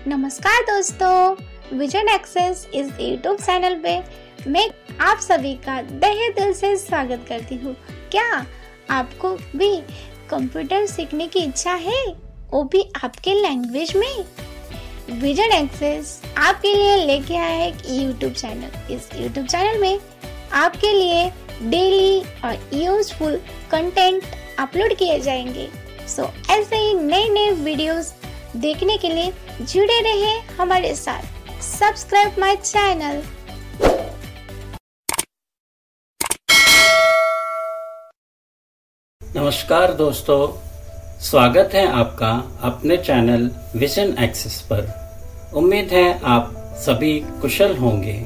नमस्कार दोस्तों, vision access इस यूट्यूब चैनल पे मैं आप सभी का तहे दिल से स्वागत करती हूँ। क्या आपको भी कंप्यूटर सीखने की इच्छा है, वो भी आपके लैंग्वेज में? विजन एक्सेस आपके लिए लेके आया है एक यूट्यूब चैनल। इस यूट्यूब चैनल में आपके लिए डेली और यूजफुल कंटेंट अपलोड किए जाएंगे। सो ऐसे ही नए नए वीडियोस देखने के लिए जुड़े रहे हमारे साथ। Subscribe my channel. नमस्कार दोस्तों, स्वागत है आपका अपने चैनल विजन एक्सेस पर। उम्मीद है आप सभी कुशल होंगे।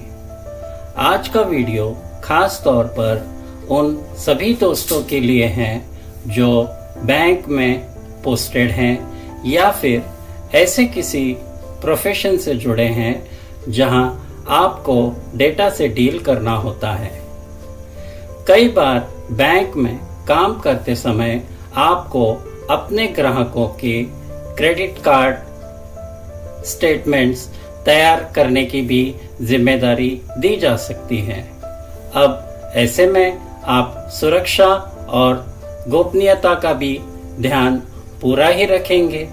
आज का वीडियो खास तौर पर उन सभी दोस्तों के लिए है जो बैंक में पोस्टेड हैं या फिर ऐसे किसी प्रोफेशन से जुड़े हैं जहां आपको डेटा से डील करना होता है। कई बार बैंक में काम करते समय आपको अपने ग्राहकों के क्रेडिट कार्ड स्टेटमेंट्स तैयार करने की भी जिम्मेदारी दी जा सकती है। अब ऐसे में आप सुरक्षा और गोपनीयता का भी ध्यान पूरा ही रखेंगे।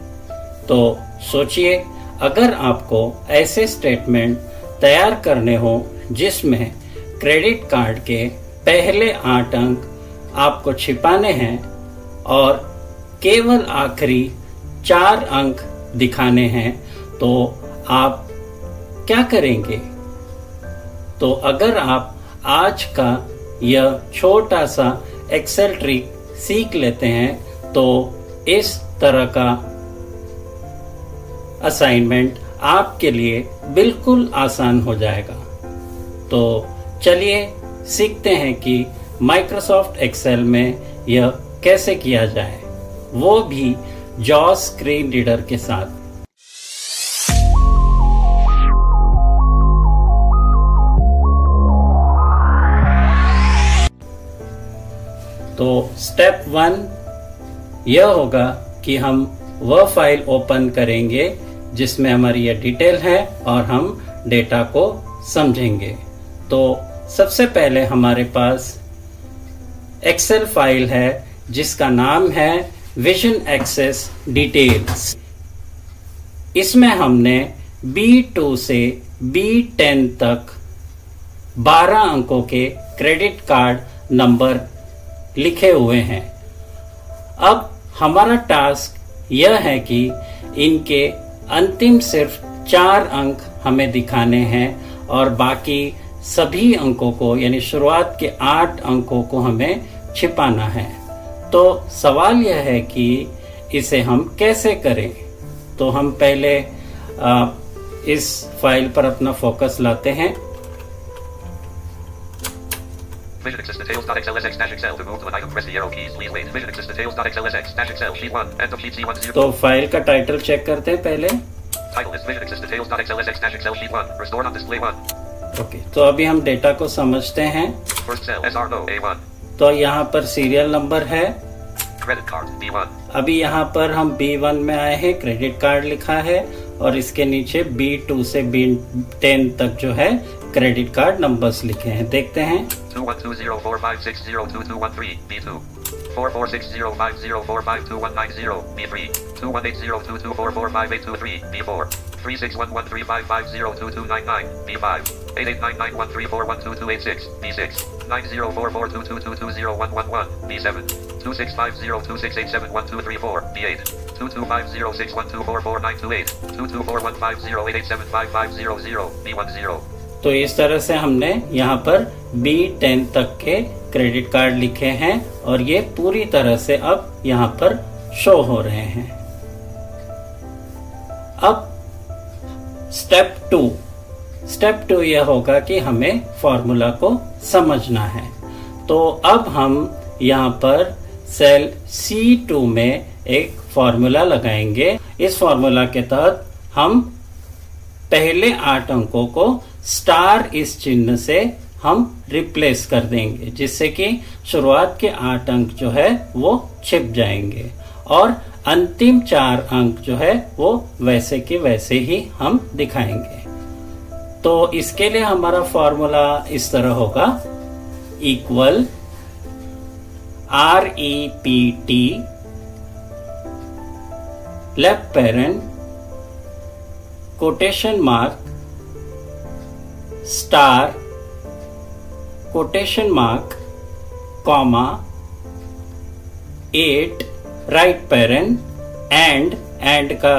तो सोचिए, अगर आपको ऐसे स्टेटमेंट तैयार करने हो जिसमें क्रेडिट कार्ड के पहले 8 अंक आपको छिपाने हैं और केवल आखिरी 4 अंक दिखाने हैं, तो आप क्या करेंगे? तो अगर आप आज का यह छोटा सा एक्सेल ट्रिक सीख लेते हैं तो इस तरह का असाइनमेंट आपके लिए बिल्कुल आसान हो जाएगा। तो चलिए सीखते हैं कि माइक्रोसॉफ्ट एक्सेल में यह कैसे किया जाए, वो भी जॉस स्क्रीन रीडर के साथ। तो स्टेप 1 यह होगा कि हम वह फाइल ओपन करेंगे जिसमें हमारी यह डिटेल है और हम डेटा को समझेंगे। तो सबसे पहले हमारे पास एक्सेल फाइल है जिसका नाम है विजन एक्सेस डिटेल्स। इसमें हमने B2 से B10 तक 12 अंकों के क्रेडिट कार्ड नंबर लिखे हुए हैं। अब हमारा टास्क यह है कि इनके अंतिम सिर्फ 4 अंक हमें दिखाने हैं और बाकी सभी अंकों को, यानी शुरुआत के 8 अंकों को हमें छिपाना है। तो सवाल यह है कि इसे हम कैसे करें। तो हम पहले इस फाइल पर अपना फोकस लाते हैं। Vision Access Details.xlsx-excel to move to an item, press the arrow keys. Please wait. Vision Access Details.xlsx-excel sheet 1 end of sheet C10. तो फाइल का टाइटल चेक करते हैं पहले। Title is Vision Access Details.xlsx-excel sheet 1 restored on display 1. Okay, तो अभी हम data को समझते हैं। First cell SR A1. तो यहाँ पर सीरियल नंबर है। Credit card B1. अभी यहाँ पर हम B1 में आए हैं, क्रेडिट कार्ड लिखा है और इसके नीचे B2 से B10 तक जो है क्रेडिट कार्ड नंबर्स लिखे हैं। देखते हैं। 212045602213 B2. 446050452190 B3. 218022445823 B4. 361135502299 B5. 889913412286 B6. 904422220111 B7. 265026871234 B8. 225061244928 224150887550 B10. तो इस तरह से हमने यहाँ पर B10 तक के क्रेडिट कार्ड लिखे हैं और ये पूरी तरह से अब यहाँ पर शो हो रहे हैं। अब स्टेप 2 यह होगा कि हमें फॉर्मूला को समझना है। तो अब हम यहाँ पर सेल C2 में एक फॉर्मूला लगाएंगे। इस फॉर्मूला के तहत हम पहले 8 अंकों को स्टार इस चिन्ह से हम रिप्लेस कर देंगे, जिससे कि शुरुआत के 8 अंक जो है वो छिप जाएंगे। और अंतिम 4 अंक जो है वो वैसे के वैसे ही हम दिखाएंगे। तो इसके लिए हमारा फॉर्मूला इस तरह होगा, equal REPT left parent quotation mark star quotation mark comma 8 right parent and का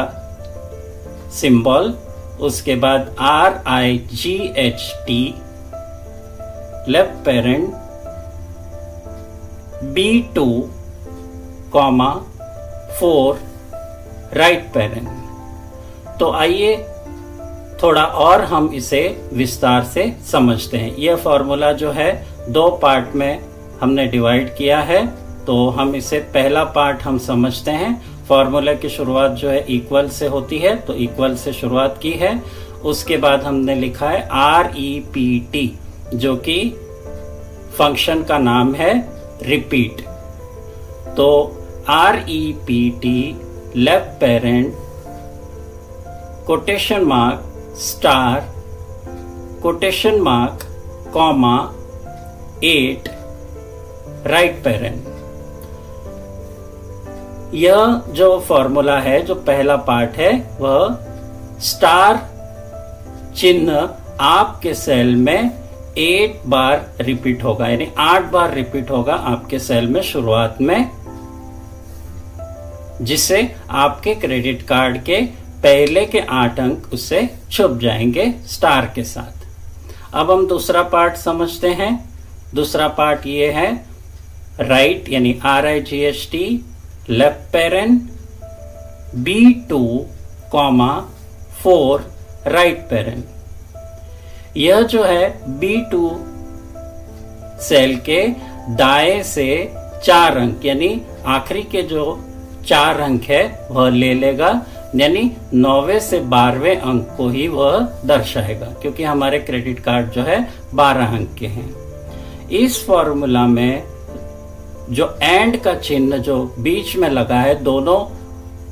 सिंबल, उसके बाद RIGHT left parent B2 comma 4 right parent. तो आइए थोड़ा और हम इसे विस्तार से समझते हैं। यह फॉर्मूला जो है 2 पार्ट में हमने डिवाइड किया है, तो हम इसे पहला पार्ट हम समझते हैं। फॉर्मूला की शुरुआत जो है इक्वल से होती है, तो इक्वल से शुरुआत की है। उसके बाद हमने लिखा है REPT, जो कि फंक्शन का नाम है रिपीट। तो REPT left parent quotation mark star quotation mark comma 8 right parent. यह जो फॉर्मूला है, जो पहला पार्ट है, वह स्टार चिन्ह आपके सेल में 8 बार रिपीट होगा, यानी 8 बार रिपीट होगा आपके सेल में शुरुआत में, जिससे आपके क्रेडिट कार्ड के पहले के 8 अंक उससे छुप जाएंगे स्टार के साथ। अब हम दूसरा पार्ट समझते हैं। दूसरा पार्ट ये है, राइट यानी RIGHT left parent B2 comma 4 right parent. यह जो है B2 सेल के दाएं से 4 अंक, यानी आखिरी के जो 4 अंक है वह ले लेगा, यानी 9वें से 12वें अंक को ही वह दर्शाएगा, क्योंकि हमारे क्रेडिट कार्ड जो है 12 अंक के हैं। इस फॉर्मूला में जो एंड का चिन्ह जो बीच में लगा है, दोनों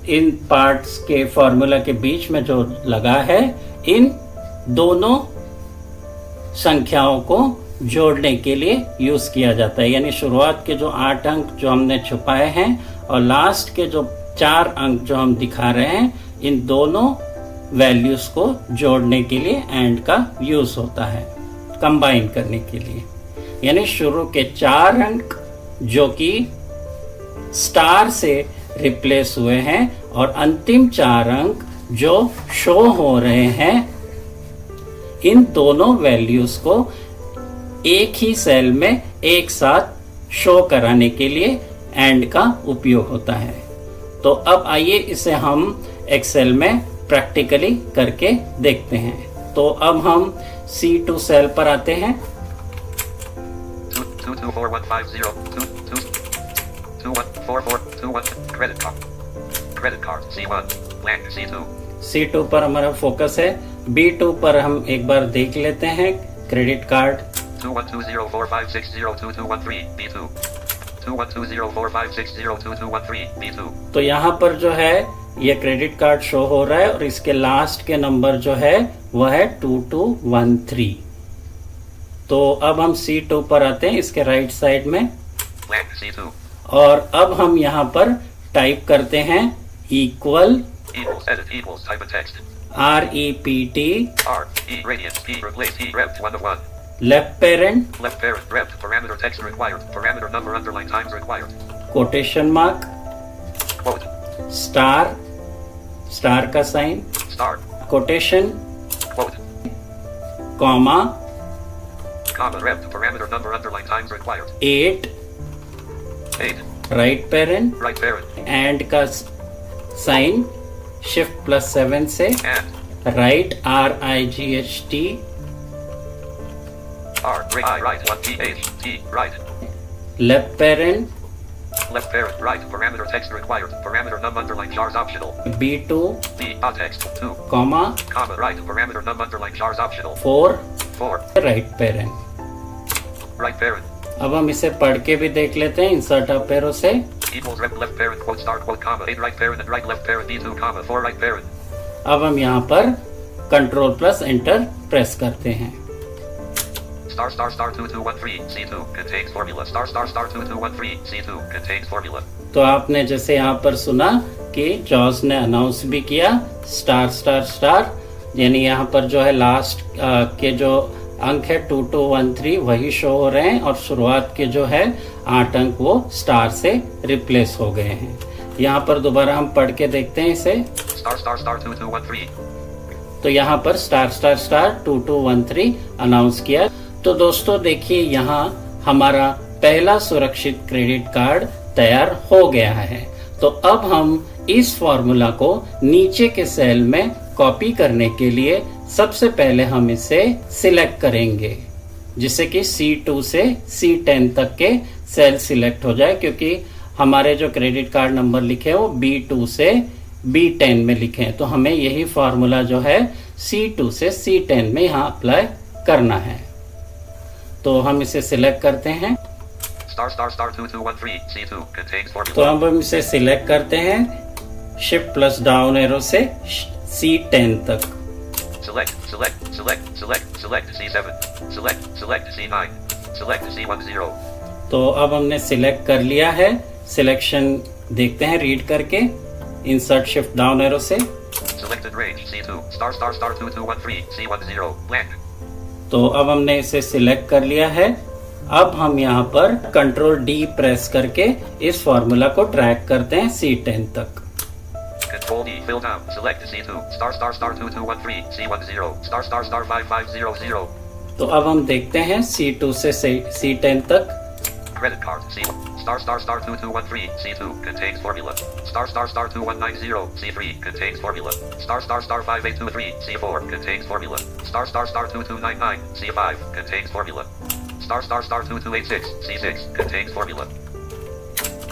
इन पार्ट्स के फॉर्मूला के बीच में जो लगा है, इन दोनों संख्याओं को जोड़ने के लिए यूज किया जाता है। यानी शुरुआत के जो 8 अंक जो हमने छुपाए हैं और लास्ट के जो 4 अंक जो हम दिखा रहे हैं, इन दोनों वैल्यूज को जोड़ने के लिए एंड का यूज होता है, कंबाइन करने के लिए। यानी शुरू के 4 अंक जो कि स्टार से रिप्लेस हुए हैं और अंतिम 4 अंक जो शो हो रहे हैं, इन दोनों वैल्यूज को एक ही सेल में एक साथ शो कराने के लिए एंड का उपयोग होता है। तो अब आइए इसे हम एक्सेल में प्रैक्टिकली करके देखते हैं। तो अब हम C2 सेल पर आते हैं। 214421 card C1 blank C2 C2 पर हमारा फोकस है। B2 पर हम एक बार देख लेते हैं। Credit card 212045602213 B2 212045602213 B2। तो यहाँ पर जो है ये क्रेडिट कार्ड शो हो रहा है और इसके लास्ट के नंबर जो है वह है 2213। तो अब हम C2 पर आते हैं, इसके राइट साइड में, C2। और अब हम यहाँ पर टाइप करते हैं equal REPT left parent parameter text required parameter number underline times required quotation mark star का sign star quotation quote comma comma rep parameter number underline times required 8 right parent parent and का sign shift +7 से and right RIGHT right 1 T right left parent left parent right parameter text required parameter num underline jars optional B2 B text 2 comma right parameter num underline jars optional 4 right parent। अब हम इसे पढ़ के भी देख लेते हैं insert up arrow से। equals left parent quote start quote comma 8 right parent and right left parent D2 comma 4 right parent. अब हम यहाँ पर कंट्रोल प्लस एंटर प्रेस करते हैं। Star 2213 C2 contains formula star 2213 C2 contains formula. तो आपने जैसे यहाँ पर सुना कि जॉस ने अनाउंस भी किया स्टार स्टार स्टार, यानी यहाँ पर जो है लास्ट के जो अंक है 2213 वही शो हो रहे हैं और शुरुआत के जो है 8 अंक वो स्टार से रिप्लेस हो गए हैं। यहाँ पर दोबारा हम पढ़ के देखते हैं इसे। Star 2213. तो यहाँ पर स्टार स्टार स्टार 2213 अनाउंस किया। तो दोस्तों देखिए यहाँ हमारा पहला सुरक्षित क्रेडिट कार्ड तैयार हो गया है। तो अब हम इस फॉर्मूला को नीचे के सेल में कॉपी करने के लिए सबसे पहले हम इसे सिलेक्ट करेंगे, जिससे कि C2 से C10 तक के सेल सिलेक्ट हो जाए, क्योंकि हमारे जो क्रेडिट कार्ड नंबर लिखे हैं वो B2 से B10 में लिखे हैं। तो हमें यही फॉर्मूला जो है C2 से C10 में यहाँ अप्लाई करना है। तो हम इसे सिलेक्ट करते हैं। Star 2213 C2 contains formula. तो अब हम इसे सिलेक्ट करते हैं शिफ्ट प्लस डाउन एरो से C10 तक। Select C7. Select C9. Select C10. तो अब हमने सिलेक्ट कर लिया है। सिलेक्शन देखते हैं रीड करके, इंसर्ट शिफ्ट डाउन एरो से। Selected range C2 star 2213 C10 blank. तो अब हमने इसे सिलेक्ट कर लिया है। अब हम यहाँ पर कंट्रोल D प्रेस करके इस फॉर्मूला को ड्रैग करते हैं C10 तक। Control D fill down. Select C2 star 2213 C10 star 5500. तो अब हम देखते हैं C2 से C10 तक। Credit card C star 2213 C2 contains formula star 2190 C3 contains formula star 5823 C4 contains formula star 2299 C5 contains formula star 2286 C6 contains formula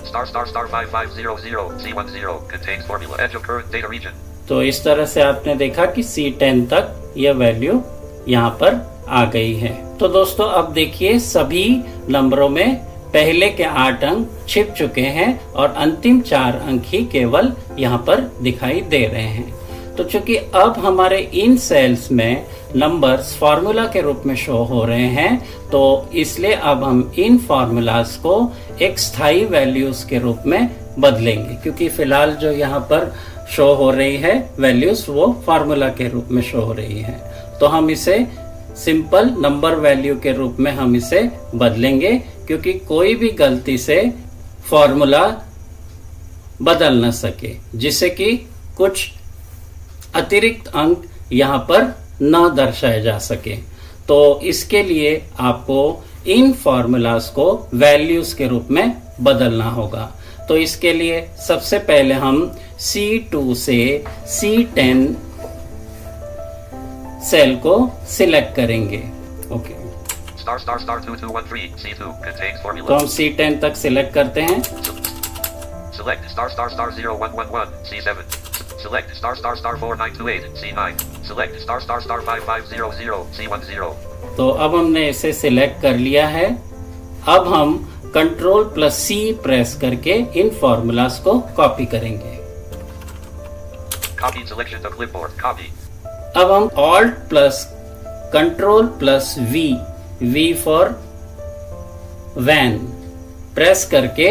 star 5500 C10 contains formula edge of current data region. तो इस तरह से आपने देखा कि C10 तक यह value यहाँ पर आ गई है। तो दोस्तों अब देखिए सभी नंबरों में पहले के 8 अंक छिप चुके हैं और अंतिम 4 अंक ही केवल यहाँ पर दिखाई दे रहे हैं। तो चूंकि अब हमारे इन सेल्स में नंबर्स फॉर्मूला के रूप में शो हो रहे हैं, तो इसलिए अब हम इन फॉर्मूलाज को एक स्थायी वैल्यूज के रूप में बदलेंगे, क्योंकि फिलहाल जो यहाँ पर शो हो रही है वैल्यूज वो फॉर्मूला के रूप में शो हो रही है। तो हम इसे सिंपल नंबर वैल्यू के रूप में हम इसे बदलेंगे, क्योंकि कोई भी गलती से फॉर्मूला बदल न सके, जिससे कि कुछ अतिरिक्त अंक यहाँ पर न दर्शाए जा सके। तो इसके लिए आपको इन फॉर्मूलाज को वैल्यूज के रूप में बदलना होगा। तो इसके लिए सबसे पहले हम C2 से C10 सेल को सिलेक्ट करेंगे। Okay Star 2213 C2 contains formula. तो हम C10 तक सिलेक्ट करते हैं। Select star 0111 C7. Select star 4928 C9. Select star 5500 C10. तो अब हमने इसे सिलेक्ट कर लिया है। अब हम कंट्रोल प्लस C प्रेस करके इन फॉर्मूलाज को कॉपी करेंगे। Copy selection to clipboard. Copy. अब हम Alt plus control plus V for van press करके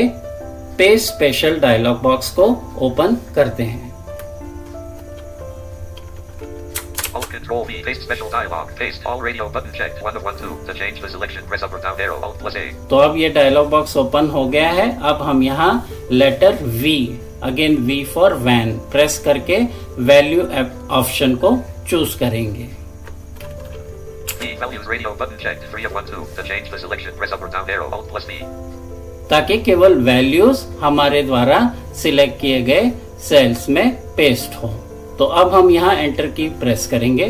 पेस्ट स्पेशल डायलॉग बॉक्स को ओपन करते हैं। Alt Control V paste special dialog. Paste all radio button checked 1 of 1 2 to change the selection. Press up or down arrow. Alt plus A. तो अब ये dialogue box open हो गया है। अब हम यहाँ letter V again V for van press करके वैल्यू ऑप्शन को चूज करेंगे। Values radio button checked 3 of 1 2 to change the selection. Press up or down arrow. Alt plus V. ताकि केवल वैल्यूज हमारे द्वारा सिलेक्ट किए गए सेल्स में पेस्ट हो। तो अब हम यहाँ एंटर की प्रेस करेंगे।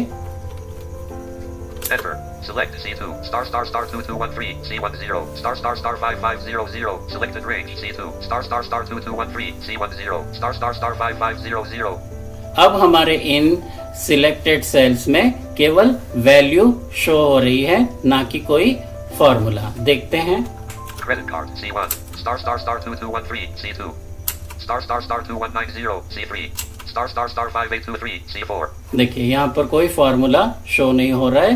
Enter. Select C2 star 2213 C10 star 5500 selected range C2 star 2213 C10 star 5500. अब हमारे इन सिलेक्टेड सेल्स में केवल वैल्यू शो हो रही है, ना कि कोई फॉर्मूला। देखते हैं। Credit card C1 Star star star 2213 C2. Star star star 2190 C3. Star star star 5823 C4. देखिए यहाँ पर कोई फॉर्मूला शो नहीं हो रहा है,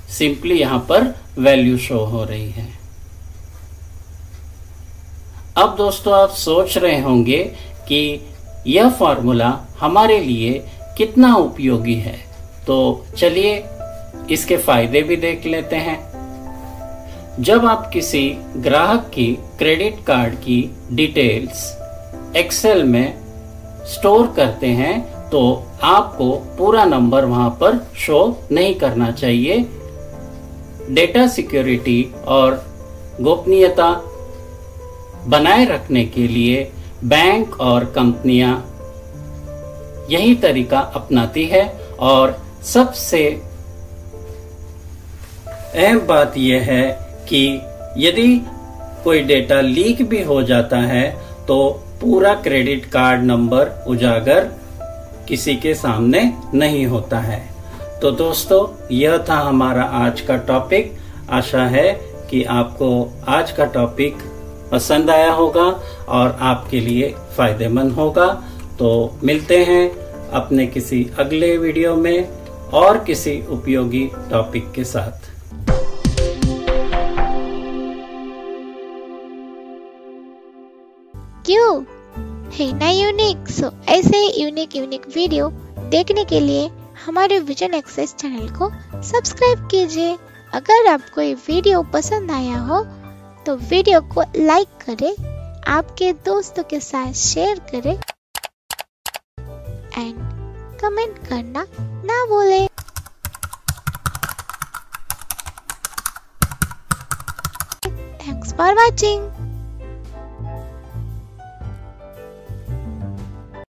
सिंपली यहाँ पर वैल्यू शो हो रही है। अब दोस्तों आप सोच रहे होंगे कि यह फॉर्मूला हमारे लिए कितना उपयोगी है, तो चलिए इसके फायदे भी देख लेते हैं। जब आप किसी ग्राहक की क्रेडिट कार्ड की डिटेल्स एक्सेल में स्टोर करते हैं तो आपको पूरा नंबर वहां पर शो नहीं करना चाहिए। डेटा सिक्योरिटी और गोपनीयता बनाए रखने के लिए बैंक और कंपनियां यही तरीका अपनाती है, और सबसे अहम बात यह है कि यदि कोई डेटा लीक भी हो जाता है तो पूरा क्रेडिट कार्ड नंबर उजागर किसी के सामने नहीं होता है। तो दोस्तों यह था हमारा आज का टॉपिक। आशा है कि आपको आज का टॉपिक पसंद आया होगा और आपके लिए फायदेमंद होगा। तो मिलते हैं अपने किसी अगले वीडियो में और किसी उपयोगी टॉपिक के साथ। क्यों है ना यूनिक? सो ऐसे ही यूनिक वीडियो देखने के लिए हमारे विजन एक्सेस चैनल को सब्सक्राइब कीजिए। अगर आपको ये वीडियो पसंद आया हो तो वीडियो को लाइक करें, आपके दोस्तों के साथ शेयर करें एंड कमेंट करना ना भूलें। Thanks for watching.